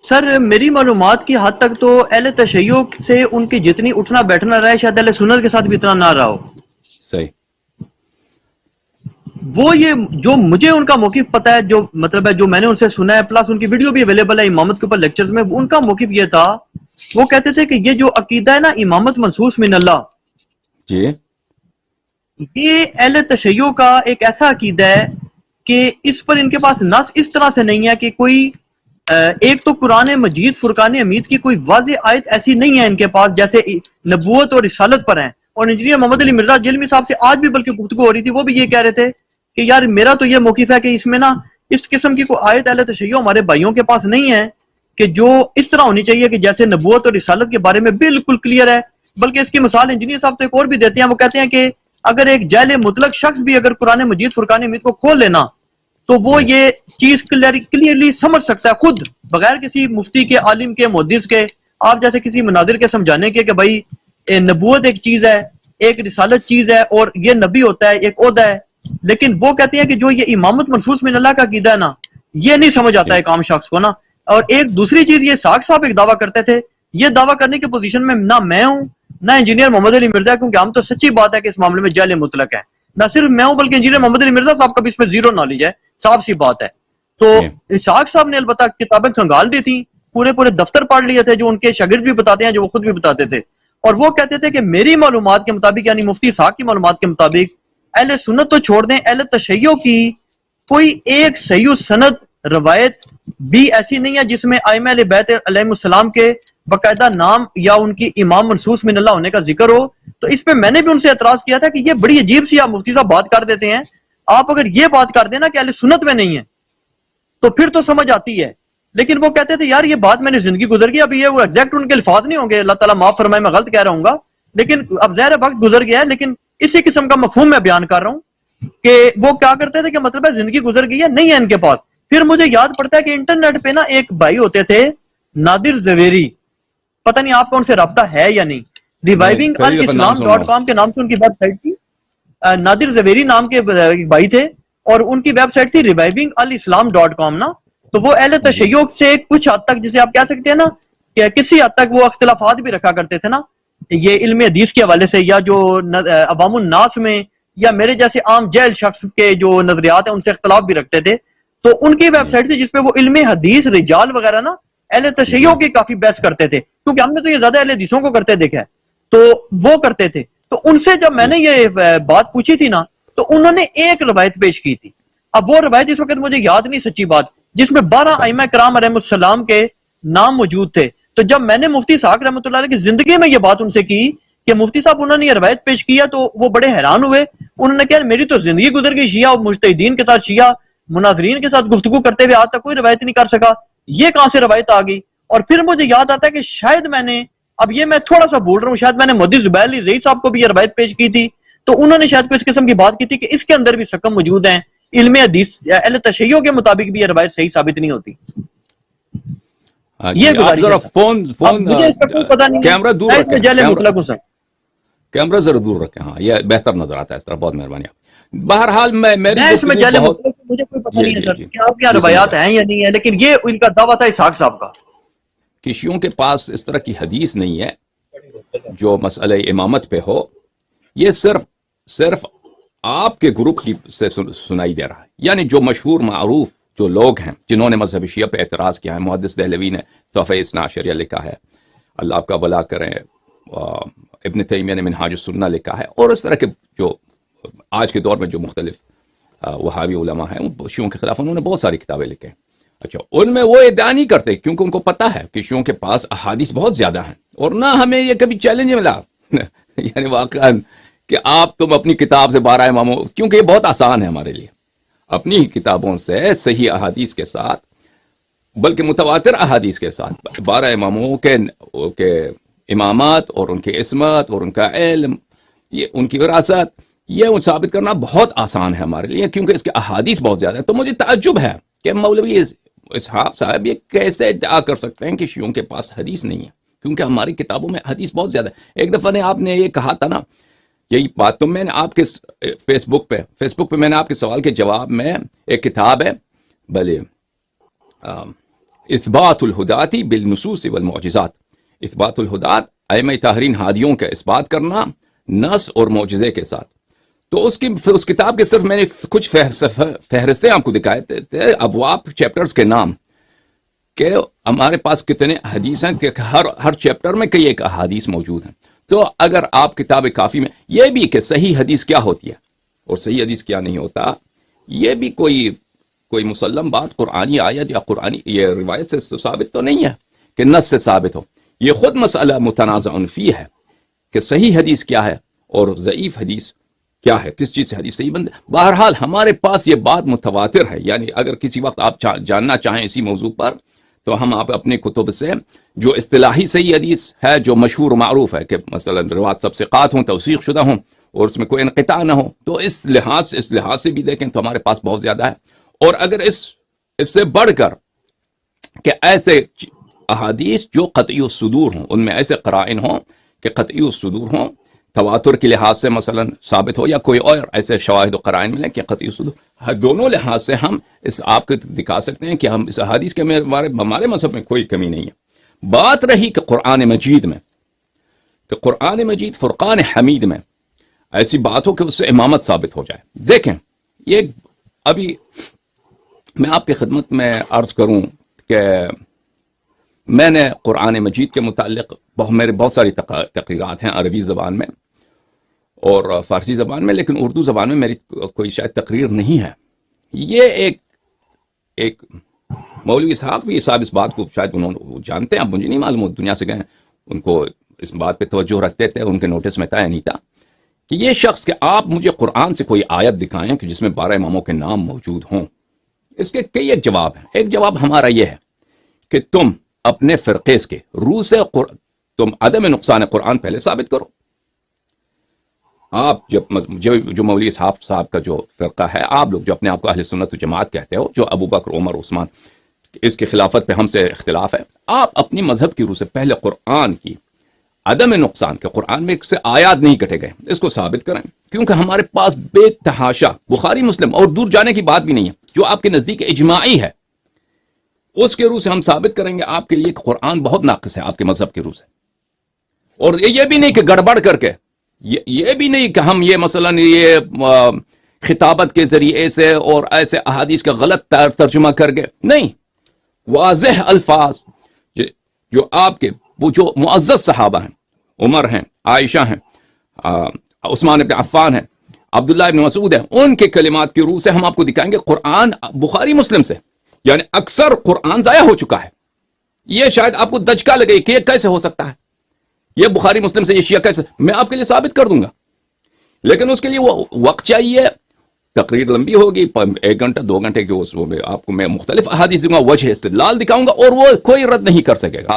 سر میری معلومات کی حد تک تو اہل تشیع سے ان کی جتنی اٹھنا بیٹھنا رہا ہے شاید اہل سنت کے ساتھ بھی اتنا نہ رہا ہو. صحیح. وہ یہ جو مجھے ان کا موقف پتا ہے، جو مطلب ہے جو میں نے ان سے سنا ہے، پلس ان کی ویڈیو بھی اویلیبل ہے امامت کے اوپر لیکچرز میں، ان کا موقف یہ تھا، وہ کہتے تھے کہ یہ جو عقیدہ ہے نا امامت منصوص من اللہ، جی یہ اہل تشیع کا ایک ایسا عقیدہ ہے کہ اس پر ان کے پاس نص اس طرح سے نہیں ہے کہ کوئی ایک تو قرآن مجید فرقان حمید کی کوئی واضح آیت ایسی نہیں ہے ان کے پاس جیسے نبوت اور رسالت پر ہیں. اور انجینئر محمد علی مرزا جلمی صاحب سے آج بھی بلکہ گفتگو ہو رہی تھی، وہ بھی یہ کہہ رہے تھے کہ یار میرا تو یہ موقف ہے کہ اس میں نا اس قسم کی کوئی آیت اہل تشیع ہمارے بھائیوں کے پاس نہیں ہے کہ جو اس طرح ہونی چاہیے کہ جیسے نبوت اور رسالت کے بارے میں بالکل کلیئر ہے. بلکہ اس کی مثال انجینئر صاحب تو ایک اور بھی دیتے ہیں، وہ کہتے ہیں کہ اگر ایک جاہل مطلق شخص بھی اگر قرآن مجید فرقان حمید کو کھول لینا تو وہ یہ چیز کلیئرلی سمجھ سکتا ہے خود، بغیر کسی مفتی کے، عالم کے، محدث کے، آپ جیسے کسی مناظر کے سمجھانے کے کہ بھائی نبوت ایک چیز ہے، ایک رسالت چیز ہے، اور یہ نبی ہوتا ہے، ایک عہدہ ہے. لیکن وہ کہتے ہیں کہ جو یہ امامت منصوص من اللہ کا عقیدہ ہے نا، یہ نہیں سمجھ آتا ہے ایک عام شخص کو نا. اور ایک دوسری چیز یہ ساکھ صاحب ایک دعویٰ کرتے تھے، یہ دعویٰ کرنے کی پوزیشن میں نہ میں ہوں نہ انجینئر محمد علی مرزا، کیونکہ ہم تو سچی بات ہے کہ اس معاملے میں جہل مطلق ہے. نہ صرف میں ہوں بلکہ انجینئر محمد علی مرزا صاحب کا بھی اس میں زیرو نالج ہے، صاف سی بات ہے. تو اسحاق صاحب نے البتہ کتابیں کھنگال دی تھیں، پورے دفتر پڑھ لیے تھے جو ان کے شاگرد بھی بتاتے ہیں، جو وہ خود بھی بتاتے تھے. اور وہ کہتے تھے کہ میری معلومات کے مطابق، یعنی مفتی اسحاق کی معلومات کے مطابق، اہل سنت تو چھوڑ دیں، اہل تشیع کی کوئی ایک صحیح سند روایت بھی ایسی نہیں ہے جس میں ائمہ اہل بیت علیہم السلام کے باقاعدہ نام یا ان کی امام منصوص من اللہ ہونے کا ذکر ہو. تو اس پہ میں نے بھی ان سے اعتراض کیا تھا کہ یہ بڑی عجیب سی آپ مفتی صاحب بات کر دیتے ہیں. آپ اگر یہ بات کر دینا کہ اہل سنت میں نہیں ہے تو پھر تو سمجھ آتی ہے. لیکن وہ کہتے تھے یار یہ بات میں نے زندگی گزر گئی، ابھی یہ وہ ایگزیکٹ ان کے الفاظ نہیں ہوں گے، اللہ تعالیٰ معاف فرمائے میں غلط کہہ رہا ہوں گا، لیکن اب ظاہر وقت گزر گیا ہے، لیکن اسی قسم کا مفہوم میں بیان کر رہا ہوں کہ وہ کیا کرتے تھے کہ مطلب ہے زندگی گزر گئی ہے، نہیں ہے ان کے پاس. پھر مجھے یاد پڑتا ہے کہ انٹرنیٹ پہ نا ایک بھائی ہوتے تھے نادر زویری، پتہ نہیں آپ کا ان سے رابطہ ہے یا نہیں، ریوائونگ الاسلام .com کے نام سے ان کی ویب سائٹ تھی. نادر زویری نام کے بھائی تھے اور ان کی ویب سائٹ تھی ریوائونگ الاسلام .com نا. تو وہ اہل تشیع سے کچھ حد تک، جسے آپ کہہ سکتے ہیں نا کہ کسی حد تک وہ اختلافات بھی رکھا کرتے تھے نا، یہ علم حدیث کے حوالے سے، یا جو عوام الناس میں یا میرے جیسے عام جہل شخص کے جو نظریات ہیں ان سے اختلاف بھی رکھتے تھے. تو ان کی ویب سائٹ تھی جس پہ وہ علم حدیث رجال وغیرہ نا اہل تشیع کی کافی بحث کرتے تھے، کیونکہ ہم نے تو یہ زیادہ اہل حدیثوں کو کرتے دیکھا ہے، تو وہ کرتے تھے. تو ان سے جب میں نے یہ بات پوچھی تھی نا تو انہوں نے ایک روایت پیش کی تھی. اب وہ روایت اس وقت مجھے یاد نہیں سچی بات، جس میں 12 ائمہ کرام علیہ السلام کے نام موجود تھے. تو جب میں نے مفتی صاحب رحمۃ اللہ علیہ کی زندگی میں یہ بات ان سے کی کہ مفتی صاحب انہوں نے یہ روایت پیش کیا، تو وہ بڑے حیران ہوئے. انہوں نے کہا میری تو زندگی گزر گئی، شیعہ مجتہدین کے ساتھ، شیعہ مناظرین کے ساتھ گفتگو کرتے ہوئے آج تک کوئی روایت نہیں کر سکا، یہ کہاں سے روایت آ گئی. اور پھر مجھے یاد آتا ہے کہ شاید میں نے، اب یہ میں تھوڑا سا بول رہا ہوں، شاید میں نے مہدی زبیر علی زئی صاحب کو بھی یہ روایت پیش کی تھی، تو انہوں نے شاید کوئی اس قسم کی بات کی تھی کہ اس کے اندر بھی سکم موجود ہیں. علم حدیث اہل تشیع کے مطابق بھی یہ روایت صحیح ثابت نہیں ہوتی. یہ آپ ذرا فون مجھے اس کا کوئی پتہ نہیں ہے، کیمرہ دور میں اس میں جہل مطلق ہوں سر. کیمرہ ذرا دور رکھیں، ہاں یہ بہتر نظر آتا ہے اس طرح. بہت مہربانی آپ. بہرحال میری اس میں جہل مطلق مجھے کوئی پتہ نہیں ہے سر کہ آپ کیا روایات ہیں یا نہیں ہے، لیکن یہ ان کا دعویٰ تھا اسحاق صاحب کا کہ شیعوں کے پاس اس طرح کی حدیث نہیں ہے جو مسئلہ امامت پہ ہو، یہ صرف آپ کے گروپ کی سے سنائی دے رہا ہے. یعنی جو مشہور معروف جو لوگ ہیں جنہوں نے مذہب شیعہ پہ اعتراض کیا ہے، محدث دہلوی نے تحفہ اثنا عشریہ لکھا ہے، اللہ آپ کا بھلا کریں، ابن تیمیہ نے منہاج السنہ لکھا ہے، اور اس طرح کے جو آج کے دور میں جو مختلف وہابی علماء ہیں شیعوں کے خلاف، انہوں نے بہت ساری کتابیں لکھیں. اچھا، ان میں وہ ادعا نہیں کرتے کیونکہ ان کو پتہ ہے کہ شیعوں کے پاس احادیث بہت زیادہ ہیں، اور نہ ہمیں یہ کبھی چیلنج ملا یعنی واقعا کہ آپ تم اپنی کتاب سے 12 اماموں، کیونکہ یہ بہت آسان ہے ہمارے لیے اپنی کتابوں سے صحیح احادیث کے ساتھ، بلکہ متواتر احادیث کے ساتھ 12 اماموں کے امامات اور ان کی عصمت اور ان کا علم، یہ ان کی وراثت، یہ ثابت کرنا بہت آسان ہے ہمارے لیے کیونکہ اس کے احادیث بہت زیادہ ہیں. تو مجھے تعجب ہے کہ مولوی اسحاق صاحب یہ کیسے ادعا کر سکتے ہیں کہ شیعوں کے پاس حدیث نہیں ہے، کیونکہ ہماری کتابوں میں حدیث بہت زیادہ ہے. ایک دفعہ نے آپ نے یہ کہا تھا نا، یہی بات تو میں نے آپ کے فیس بک پہ میں نے آپ کے سوال کے جواب میں ایک کتاب ہے، بھلے اثبات الہداتی بالنصوص والمعجزات، اثبات الہدات ائمہ طاہرین ہادیوں کا اثبات کرنا نص اور معجزے کے ساتھ. تو اس کتاب کے صرف میں نے کچھ فہرستیں آپ کو دکھائے تھے، ابواب چیپٹرز کے نام، کہ ہمارے پاس کتنے حدیث ہیں کہ ہر چیپٹر میں کئی ایک احادیث موجود ہیں. تو اگر آپ کتاب کافی میں یہ بھی کہ صحیح حدیث کیا ہوتی ہے اور صحیح حدیث کیا نہیں ہوتا، یہ بھی کوئی مسلم بات قرآنی آیت یا قرآنی یہ روایت سے تو ثابت تو نہیں ہے کہ نص سے ثابت ہو. یہ خود مسئلہ متنازع فی ہے کہ صحیح حدیث کیا ہے اور ضعیف حدیث کیا ہے، کس چیز سے حدیث صحیح بنتے. بہرحال ہمارے پاس یہ بات متواتر ہے، یعنی اگر کسی وقت آپ جاننا چاہیں اسی موضوع پر تو ہم آپ اپنے کتب سے جو اصطلاحی صحیح حدیث ہے جو مشہور و معروف ہے کہ مثلا روایت سب ثقات ہوں، توثیق شدہ ہوں اور اس میں کوئی انقطاع نہ ہو، تو اس لحاظ سے بھی دیکھیں تو ہمارے پاس بہت زیادہ ہے. اور اگر اس سے بڑھ کر کہ ایسے احادیث جو قطعی الصدور ہوں، ان میں ایسے قرائن ہوں کہ قطعی الصدور ہوں، تواتر کے لحاظ سے مثلا ثابت ہو یا کوئی اور ایسے شواہد و قرائن ملیں کہ قطعی الصدور، دونوں لحاظ سے ہم اس آپ کو دکھا سکتے ہیں کہ ہم اس احادیث کے ہمارے مذہب میں کوئی کمی نہیں ہے. بات رہی کہ قرآن مجید میں، کہ قرآن مجید فرقان حمید میں ایسی بات ہو کہ اس سے امامت ثابت ہو جائے. دیکھیں یہ ابھی میں آپ کی خدمت میں عرض کروں کہ میں نے قرآن مجید کے متعلق میرے بہت ساری تقریرات ہیں عربی زبان میں اور فارسی زبان میں، لیکن اردو زبان میں میری کوئی شاید تقریر نہیں ہے. یہ ایک مولوی صاحب بھی صاحب اس بات کو شاید انہوں جانتے ہیں، اب مجھے نہیں معلوم، دنیا سے گئے، ان کو اس بات پہ توجہ رکھتے تھے، ان کے نوٹس میں تھا نہیں تھا کہ یہ شخص کہ آپ مجھے قرآن سے کوئی آیت دکھائیں کہ جس میں 12 اماموں کے نام موجود ہوں. اس کے کئی ایک جواب ہیں. ایک جواب ہمارا یہ ہے کہ تم اپنے فرقے کے روح سے تم عدم نقصان قرآن پہلے ثابت کرو. آپ جو مولوی صاحب کا جو فرقہ ہے، آپ لوگ جو اپنے آپ کو اہل سنت و جماعت کہتے ہو، جو ابو بکر عمر عثمان اس کی خلافت پہ ہم سے اختلاف ہے، آپ اپنی مذہب کی روح سے پہلے قرآن کی عدم نقصان کے قرآن میں سے آیات نہیں کٹے گئے اس کو ثابت کریں، کیونکہ ہمارے پاس بے تحاشا بخاری مسلم اور دور جانے کی بات بھی نہیں ہے، جو آپ کے نزدیک اجماعی ہے اس کے روح سے ہم ثابت کریں گے آپ کے لیے کہ قرآن بہت ناقص ہے آپ کے مذہب کے روح سے. اور یہ بھی نہیں کہ گڑبڑ کر کے، یہ بھی نہیں کہ ہم یہ مثلا یہ خطابت کے ذریعے سے اور ایسے احادیث کا غلط ترجمہ کر کے، نہیں، واضح الفاظ جو آپ کے وہ جو معزز صحابہ ہیں، عمر ہیں، عائشہ ہیں، عثمان بن عفان ہیں، عبداللہ بن مسعود ہیں، ان کے کلمات کی روح سے ہم آپ کو دکھائیں گے قرآن بخاری مسلم سے، یعنی اکثر قرآن ضائع ہو چکا ہے. یہ شاید آپ کو دجکا لگے کہ یہ کیسے ہو سکتا ہے، یہ بخاری مسلم سے یہ شیعہ کیسے، میں آپ کے لیے ثابت کر دوں گا، لیکن اس کے لیے وہ وقت چاہیے، تقریر لمبی ہوگی، 1 گھنٹہ 2 گھنٹے کے آپ کو میں مختلف احادیث دوں گا، وجہ استدلال دکھاؤں گا اور وہ کوئی رد نہیں کر سکے گا.